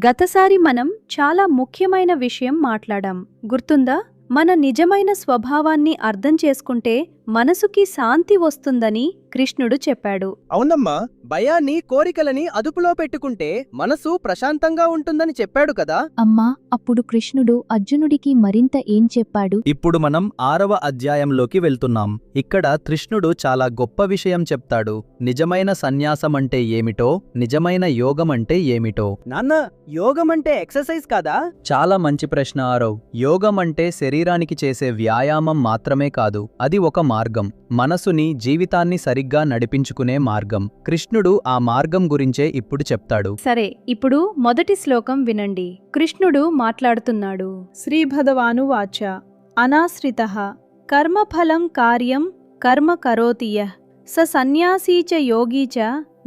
గతసారి మనం చాలా ముఖ్యమైన విషయం మాట్లాడాం, గుర్తుందా? మన నిజమైన స్వభావాన్ని అర్థం చేసుకుంటే మనసుకి శాంతి వస్తుందని కృష్ణుడు చెప్పాడు. అవునమ్మా, భయాన్ని కోరికలని అదుపులో పెట్టుకుంటే మనసు ప్రశాంతంగా ఉంటుందని చెప్పాడు కదా. అమ్మా, అప్పుడు కృష్ణుడు అర్జునుడికి మరింత ఏం చెప్పాడు? ఇప్పుడు మనం 6వ అధ్యాయంలోకి వెళ్తున్నాం. ఇక్కడ కృష్ణుడు చాలా గొప్ప విషయం చెప్తాడు. నిజమైన సన్యాసమంటే ఏమిటో, నిజమైన యోగమంటే ఏమిటో. నాన్న, యోగం అంటే ఎక్సర్సైజ్ కాదా? చాలా మంచి ప్రశ్న ఆరవ్. యోగం అంటే శరీరానికి చేసే వ్యాయామం మాత్రమే కాదు, అది ఒక మార్గం. మనసుని, జీవితాన్ని సరిగ్గా నడిపించుకునే మార్గం. కృష్ణుడు ఆ మార్గం గురించే ఇప్పుడు చెప్తాడు. సరే, ఇప్పుడు మొదటి శ్లోకం వినండి. కృష్ణుడు మాట్లాడుతున్నాడు. శ్రీభగవానువాచ అనాశ్రితః కర్మఫలం కార్యం కర్మ కరోతి యః స సన్యాసీ చ యోగీ చ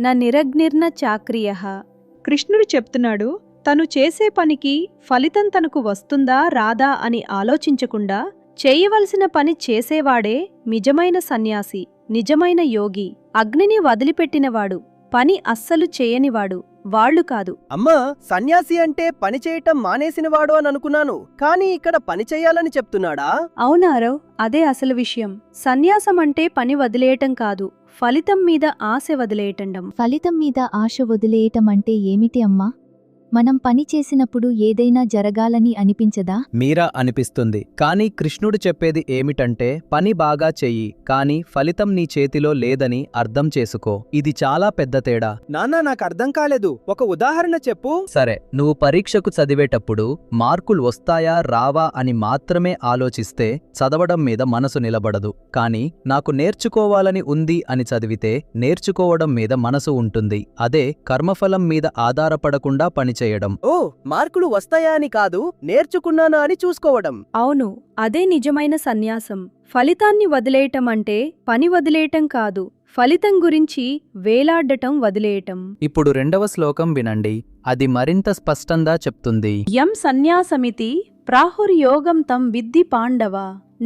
న నిరగ్నిర్న చాక్రియః. కృష్ణుడు చెప్తున్నాడు, తను చేసే పనికి ఫలితం తనకు వస్తుందా రాదా అని ఆలోచించకుండా చేయవలసిన పని చేసేవాడే నిజమైన సన్యాసి, నిజమైన యోగి. అగ్నిని వదిలిపెట్టినవాడు, పని అస్సలు చేయనివాడు వాళ్ళు కాదు. అమ్మా, సన్యాసి అంటే పని చేయటం మానేసినవాడు అని అనుకున్నాను, కానీ ఇక్కడ పని చెయ్యాలని చెప్తున్నాడా? అవునారవ్, అదే అసలు విషయం. సన్యాసం అంటే పని వదిలేయటం కాదు, ఫలితం మీద ఆశ వదిలేయటండం. ఫలితం మీద ఆశ వదిలేయటం అంటే ఏమిటి అమ్మా? మనం పని చేసినప్పుడు ఏదైనా జరగాలని అనిపించదా? మీరా అనిపిస్తుంది. కానీ కృష్ణుడు చెప్పేది ఏమిటంటే, పని బాగా చెయ్యి, కానీ ఫలితం నీ చేతిలో లేదని అర్థం చేసుకో. ఇది చాలా పెద్ద తేడా. నాన్న, నాకు అర్థం కాలేదు, ఒక ఉదాహరణ చెప్పు. సరే, నువ్వు పరీక్షకు చదివేటప్పుడు మార్కులు వస్తాయా రావా అని మాత్రమే ఆలోచిస్తే చదవడం మీద మనసు నిలబడదు. కానీ నాకు నేర్చుకోవాలని ఉంది అని చదివితే నేర్చుకోవడం మీద మనసు ఉంటుంది. అదే కర్మఫలం మీద ఆధారపడకుండా పనిచేయడం. ఓ, మార్కులు వస్తాయా అని కాదు, నేర్చుకున్నానా అని చూసుకోవడం. అవును, అదే నిజమైన సన్యాసం. ఫలితాన్ని వదిలేయటం అంటే పని వదిలేయటం కాదు, ఫలితం గురించి వేలాడ్డటం వదిలేయటం. ఇప్పుడు 2వ శ్లోకం వినండి, అది మరింత స్పష్టంగా చెప్తుంది. యం సన్యాసమితి ప్రాహుర్యోగం తం విద్ధి పాండవ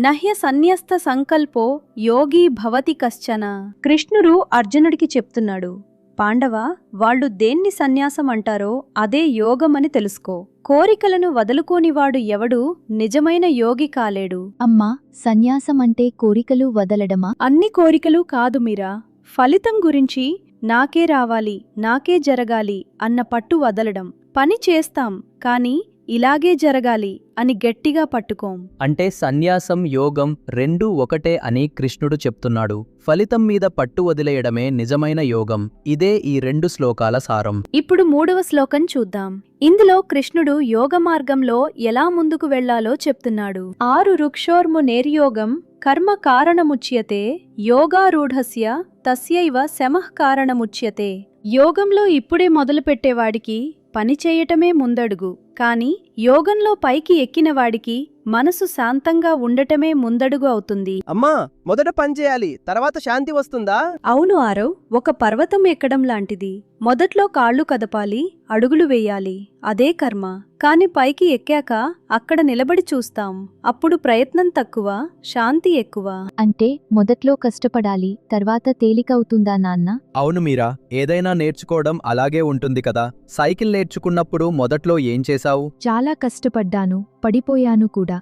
నహ్య సన్యస్త సంకల్పో యోగీ భవతి కశ్చన. కృష్ణుడు అర్జునుడికి చెప్తున్నాడు, పాండవ, వాళ్ళు దేన్ని సన్యాసం అంటారో అదే యోగమని తెలుసుకో. కోరికలను వదులుకోనివాడు ఎవడూ నిజమైన యోగి కాలేడు. అమ్మా, సన్యాసం అంటే కోరికలు వదలడమా? అన్ని కోరికలు కాదు మీరా, ఫలితం గురించి నాకే రావాలి, నాకే జరగాలి అన్న పట్టు వదలడం. పని చేస్తాం, కాని ఇలాగే జరగాలి అని గట్టిగా పట్టుకోం. అంటే సన్యాసం, యోగం రెండూ ఒకటే అని కృష్ణుడు చెప్తున్నాడు. ఫలితం మీద పట్టు వదిలేయడమే నిజమైన యోగం. ఇదే ఈ 2 శ్లోకాల సారం. ఇప్పుడు 3వ శ్లోకం చూద్దాం. ఇందులో కృష్ణుడు యోగ మార్గంలో ఎలా ముందుకు వెళ్లాలో చెప్తున్నాడు. 6 రుక్షోర్మునేర్యోగం కర్మ కారణముచ్యతే యోగారూఢస్య తస్యైవ శమః కారణముచ్యతే. యోగంలో ఇప్పుడే మొదలుపెట్టేవాడికి పని చేయటమే ముందడుగు, కాని యోగంలో పైకి ఎక్కినవాడికి మనసు శాంతంగా ఉండటమే ముందడుగు అవుతుంది. అమ్మా, మొదట పని చేయాలి, తర్వాత శాంతి వస్తుందా? అవును ఆరవ్, ఒక పర్వతం ఎక్కడం లాంటిది. మొదట్లో కాళ్ళు కదపాలి, అడుగులు వేయాలి, అదే కర్మ. కాని పైకి ఎక్కాక అక్కడ నిలబడి చూస్తాం, అప్పుడు ప్రయత్నం తక్కువ, శాంతి ఎక్కువ. అంటే మొదట్లో కష్టపడాలి, తర్వాత తేలికవుతుందా నాన్న? అవును మీరా, ఏదైనా నేర్చుకోవడం అలాగే ఉంటుంది కదా. సైకిల్ నేర్చుకున్నప్పుడు మొదట్లో ఏం చేశావు? చాలా కష్టపడ్డాను, పడిపోయాను కూడా.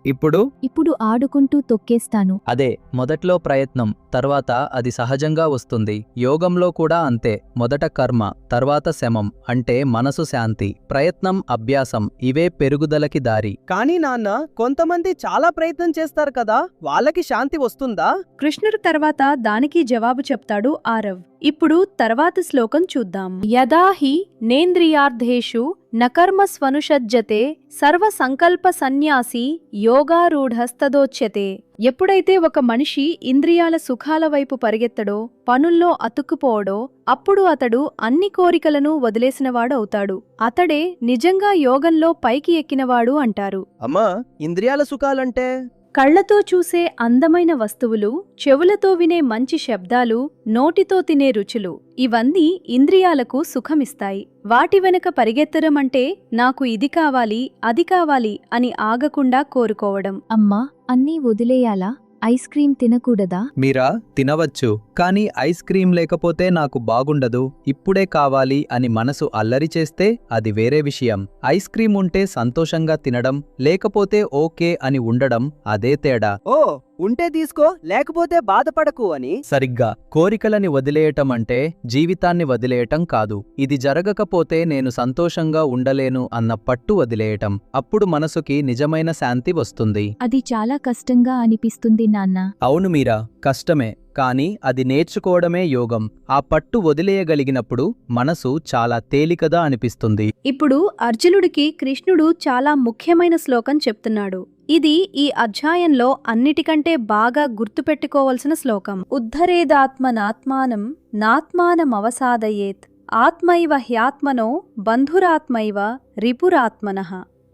ఇప్పుడు ఆడుకుంటూ తొక్కేస్తాను. అదే మొదట్లో ప్రయత్నం, తర్వాత అది సహజంగా వస్తుంది. యోగంలో కూడా అంతే. మొదట కర్మ, తర్వాత శమం అంటే మనసు శాంతి. ప్రయత్నం, అభ్యాసం ఇవే పెరుగుదలకి దారి. కానీ నాన్న, కొంతమంది చాలా ప్రయత్నం చేస్తారు కదా, వాళ్ళకి శాంతి వస్తుందా? కృష్ణుడు తర్వాత దానికి జవాబు చెప్తాడు ఆరవ్. ఇప్పుడు తర్వాత శ్లోకం చూద్దాం. యదా హి నేంద్రియార్థేషు నకర్మస్వనుషజ్జతే సర్వసంకల్ప సన్యాసి యోగారూఢస్తదోచ్యతే. ఎప్పుడైతే ఒక మనిషి ఇంద్రియాల సుఖాల వైపు పరిగెత్తడో, పనుల్లో అతుక్కుపోవడో, అప్పుడు అతడు అన్ని కోరికలను వదిలేసినవాడవుతాడు. అతడే నిజంగా యోగంలో పైకి ఎక్కినవాడు అంటారు. అమ్మా, ఇంద్రియాల సుఖాలంటే? కళ్లతో చూసే అందమైన వస్తువులు, చెవులతో వినే మంచి శబ్దాలు, నోటితో తినే రుచులు, ఇవన్నీ ఇంద్రియాలకు సుఖమిస్తాయి. వాటి వెనక పరిగెత్తడం అంటే నాకు ఇది కావాలి, అది కావాలి అని ఆగకుండా కోరుకోవడం. అమ్మా, అన్నీ వదిలేయాలా? Ice cream తినకూడదా? మీరా తినవచ్చు, కానీ ఐస్ క్రీం లేకపోతే నాకు బాగుండదు, ఇప్పుడే కావాలి అని మనసు అల్లరి చేస్తే అది వేరే విషయం. ఐస్ క్రీం ఉంటే సంతోషంగా తినడం, లేకపోతే ఓకే అని ఉండడం అదే తేడా. ఓ, ఉంటే తీసుకో, లేకపోతే బాధపడకు అని. సరిగ్గా కోరికలని వదిలేయటం అంటే జీవితాన్ని వదిలేయటం కాదు. ఇది జరగకపోతే నేను సంతోషంగా ఉండలేను అన్న పట్టు వదిలేయటం. అప్పుడు మనసుకి నిజమైన శాంతి వస్తుంది. అది చాలా కష్టంగా అనిపిస్తుంది నాన్న. అవును మీరా, కష్టమే, కానీ అది నేర్చుకోవడమే యోగం. ఆ పట్టు వదిలేయగలిగినప్పుడు మనసు చాలా తేలికగా అనిపిస్తుంది. ఇప్పుడు అర్జునుడికి కృష్ణుడు చాలా ముఖ్యమైన శ్లోకం చెప్తున్నాడు. ఇది ఈ అధ్యాయంలో అన్నిటికంటే బాగా గుర్తుపెట్టుకోవలసిన శ్లోకం. ఉద్ధరేదాత్మనాత్మానం నాత్మానమవసాదయేత్ ఆత్మైవ హ్యాత్మనో బంధురాత్మైవ రిపురాత్మనః.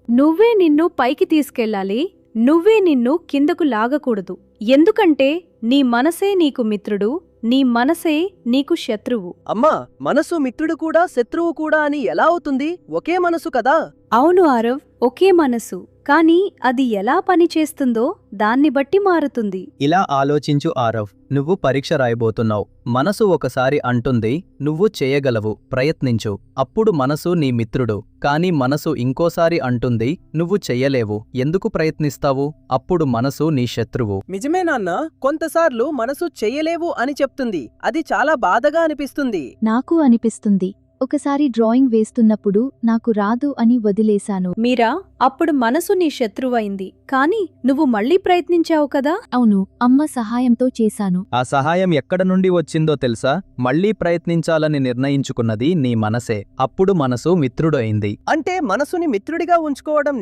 నువ్వే నిన్ను పైకి తీసుకెళ్ళాలి, నువ్వే నిన్ను కిందకు లాగకూడదు. ఎందుకంటే నీ మనసే నీకు మిత్రుడు, నీ మనసే నీకు శత్రువు. అమ్మా, మనసు మిత్రుడు కూడా శత్రువు కూడా అని ఎలా అవుతుంది? ఒకే మనసు కదా. అవును ఆరవ్, ఒకే మనసు, కానీ అది ఎలా పనిచేస్తుందో దాన్ని బట్టి మారుతుంది. ఇలా ఆలోచించు ఆరవ్, నువ్వు పరీక్ష రాయబోతున్నావు. మనసు ఒకసారి అంటుంది నువ్వు చేయగలవు, ప్రయత్నించు. అప్పుడు మనసు నీ మిత్రుడు. కానీ మనసు ఇంకోసారి అంటుంది నువ్వు చెయ్యలేవు, ఎందుకు ప్రయత్నిస్తావు? అప్పుడు మనసు నీ శత్రువు. నిజమే నాన్న, కొంతసార్లు మనసు చెయ్యలేవు అని చెప్తుంది. అది చాలా బాధగా అనిపిస్తుంది. నాకు అనిపిస్తుంది. ఒకసారి డ్రాయింగ్ వేస్తున్నప్పుడు నాకు రాదు అని వదిలేశాను. మీరా, అప్పుడు మనసు నీ శత్రువైంది, కాని నువ్వు మళ్ళీ ప్రయత్నించావు కదా. అవును, అమ్మ సహాయంతో చేశాను. ఆ సహాయం ఎక్కడ నుండి వచ్చిందో తెలుసా? మళ్లీ ప్రయత్నించాలని నిర్ణయించుకున్నది నీ మనసే. అప్పుడు మనసు మిత్రుడైంది. అంటే మనసుని మిత్రుడిగా ఉంచుకోవడం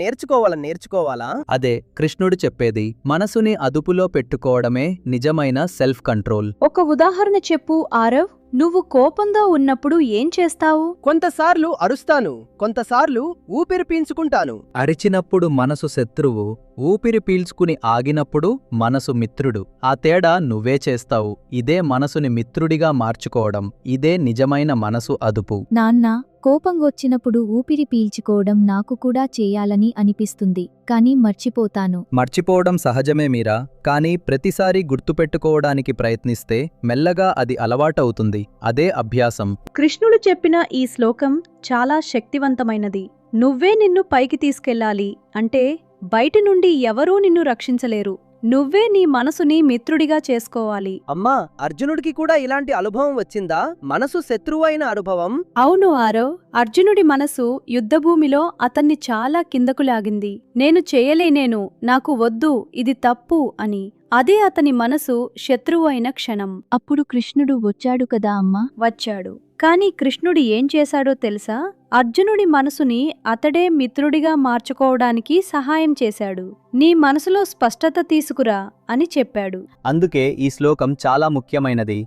నేర్చుకోవాలా? అదే కృష్ణుడు చెప్పేది. మనసుని అదుపులో పెట్టుకోవడమే నిజమైన సెల్ఫ్ కంట్రోల్. ఒక ఉదాహరణ చెప్పు ఆరవ్. నువ్వు కోపంతో ఉన్నప్పుడు ఏం చేస్తావు? కొంతసార్లు అరుస్తాను, కొంతసార్లు ఊపిరి పీల్చుకుంటాను. అరిచినప్పుడు మనసు శత్రువు, ఊపిరి పీల్చుకుని ఆగినప్పుడు మనసు మిత్రుడు. ఆ తేడా నువ్వే చేస్తావు. ఇదే మనసుని మిత్రుడిగా మార్చుకోవడం. ఇదే నిజమైన మనసు అదుపు. నాన్న, కోపంగొచ్చినప్పుడు ఊపిరి పీల్చుకోవడం నాకు కూడా చేయాలని అనిపిస్తుంది, కానీ మర్చిపోతాను. మర్చిపోవడం సహజమే మీరా, కానీ ప్రతిసారి గుర్తుపెట్టుకోవడానికి ప్రయత్నిస్తే మెల్లగా అది అలవాటవుతుంది. అదే అభ్యాసం. కృష్ణుడు చెప్పిన ఈ శ్లోకం చాలా శక్తివంతమైనది. నువ్వే నిన్ను పైకి తీసుకెళ్ళాలి అంటే బయటి నుండి ఎవరూ నిన్ను రక్షించలేరు. నువ్వే నీ మనసుని మిత్రుడిగా చేసుకోవాలి. అమ్మా, అర్జునుడికి కూడా ఇలాంటి అనుభవం వచ్చిందా? మనసు శత్రువైన అనుభవం. అవును ఆరవ్, అర్జునుడి మనసు యుద్ధభూమిలో అతన్ని చాలా కిందకు లాగింది. నేను చేయలేనేను, నాకు వద్దు, ఇది తప్పు అని. అదే అతని మనసు శత్రువైన క్షణం. అప్పుడు కృష్ణుడు వచ్చాడు కదా అమ్మా. వచ్చాడు, కాని కృష్ణుడు ఏం చేశాడో తెలుసా? అర్జునుడి మనసుని అతడే మిత్రుడిగా మార్చుకోవడానికి సహాయం చేశాడు. నీ మనసులో స్పష్టత తీసుకురా అని చెప్పాడు. అందుకే ఈ శ్లోకం చాలా ముఖ్యమైనది.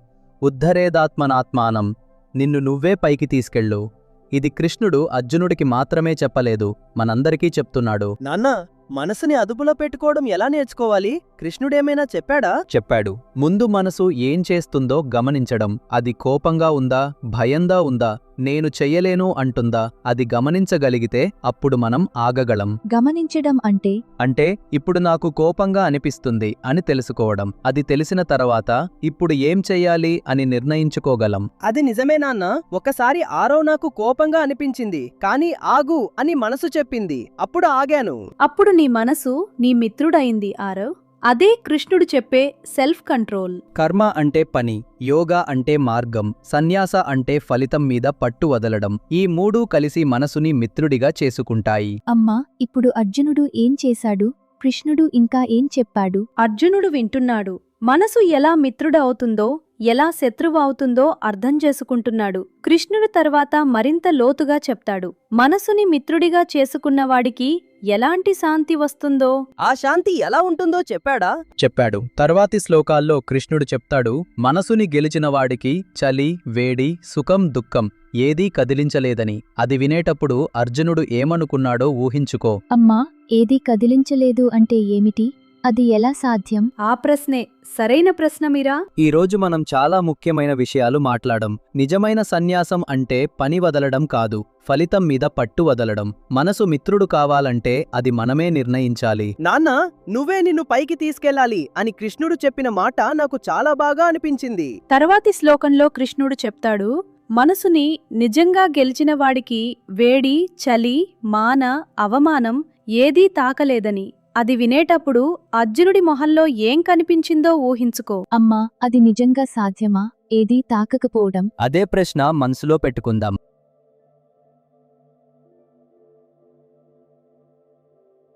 ఉద్ధరేదాత్మనాత్మానం, నిన్ను నువ్వే పైకి తీసుకెళ్ళు. ఇది కృష్ణుడు అర్జునుడికి మాత్రమే చెప్పలేదు, మనందరికీ చెప్తున్నాడు. నాన్న, మనసుని అదుపులో పెట్టుకోవడం ఎలా నేర్చుకోవాలి? కృష్ణుడేమైనా చెప్పాడా? చెప్పాడు. ముందు మనసు ఏం చేస్తుందో గమనించడం. అది కోపంగా ఉందా, భయంగా ఉందా, నేను చెయ్యలేను అంటుందా? అది గమనించగలిగితే అప్పుడు మనం ఆగగలం. గమనించడం అంటే ఇప్పుడు నాకు కోపంగా అనిపిస్తుంది అని తెలుసుకోవడం. అది తెలిసిన తర్వాత ఇప్పుడు ఏం చెయ్యాలి అని నిర్ణయించుకోగలం. అది నిజమే నాన్న. ఒకసారి ఆరవ్ నాకు కోపంగా అనిపించింది, కానీ ఆగు అని మనసు చెప్పింది. అప్పుడు ఆగాను. అప్పుడు నీ మనసు నీ మిత్రుడైంది ఆరవ్. అదే కృష్ణుడు చెప్పే సెల్ఫ్ కంట్రోల్. కర్మ అంటే పని, యోగా అంటే మార్గం, సన్యాస అంటే ఫలితం మీద పట్టు వదలడం. ఈ మూడూ కలిసి మనసుని మిత్రుడిగా చేసుకుంటాయి. అమ్మా, ఇప్పుడు అర్జునుడు ఏం చేశాడు? కృష్ణుడు ఇంకా ఏం చెప్పాడు? అర్జునుడు వింటున్నాడు. మనసు ఎలా మిత్రుడవుతుందో, ఎలా శత్రువవుతుందో అర్థం చేసుకుంటున్నాడు. కృష్ణుడు తర్వాత మరింత లోతుగా చెప్తాడు. మనసుని మిత్రుడిగా చేసుకున్నవాడికి ఎలాంటి శాంతి వస్తుందో, ఆ శాంతి ఎలా ఉంటుందో చెప్పాడు. తర్వాతి శ్లోకాల్లో కృష్ణుడు చెప్తాడు, మనసుని గెలిచిన వాడికి చలి, వేడి, సుఖం, దుఃఖం ఏదీ కదిలించలేదని. అది వినేటప్పుడు అర్జునుడు ఏమనుకున్నాడో ఊహించుకో. అమ్మా, ఏదీ కదిలించలేదు అంటే ఏమిటి? అది ఎలా సాధ్యం? ఆ ప్రశ్నే సరైన ప్రశ్న మీరా. ఈరోజు మనం చాలా ముఖ్యమైన విషయాలు మాట్లాడం. నిజమైన సన్యాసం అంటే పని వదలడం కాదు, ఫలితం మీద పట్టు వదలడం. మనసు మిత్రుడు కావాలంటే అది మనమే నిర్ణయించాలి. నాన్న, నువ్వే నిన్ను పైకి తీసుకెళ్ళాలి అని కృష్ణుడు చెప్పిన మాట నాకు చాలా బాగా అనిపించింది. తర్వాతి శ్లోకంలో కృష్ణుడు చెప్తాడు, మనసుని నిజంగా గెలిచిన వాడికి వేడి, చలి, మాన, అవమానం ఏదీ తాకలేదని. అది వినేటప్పుడు అర్జునుడి మొహంలో ఏం కనిపించిందో ఊహించుకో. అమ్మా, అది నిజంగా సాధ్యమా? ఏదీ తాకకపోవడం? అదే ప్రశ్న మనసులో పెట్టుకుందాం.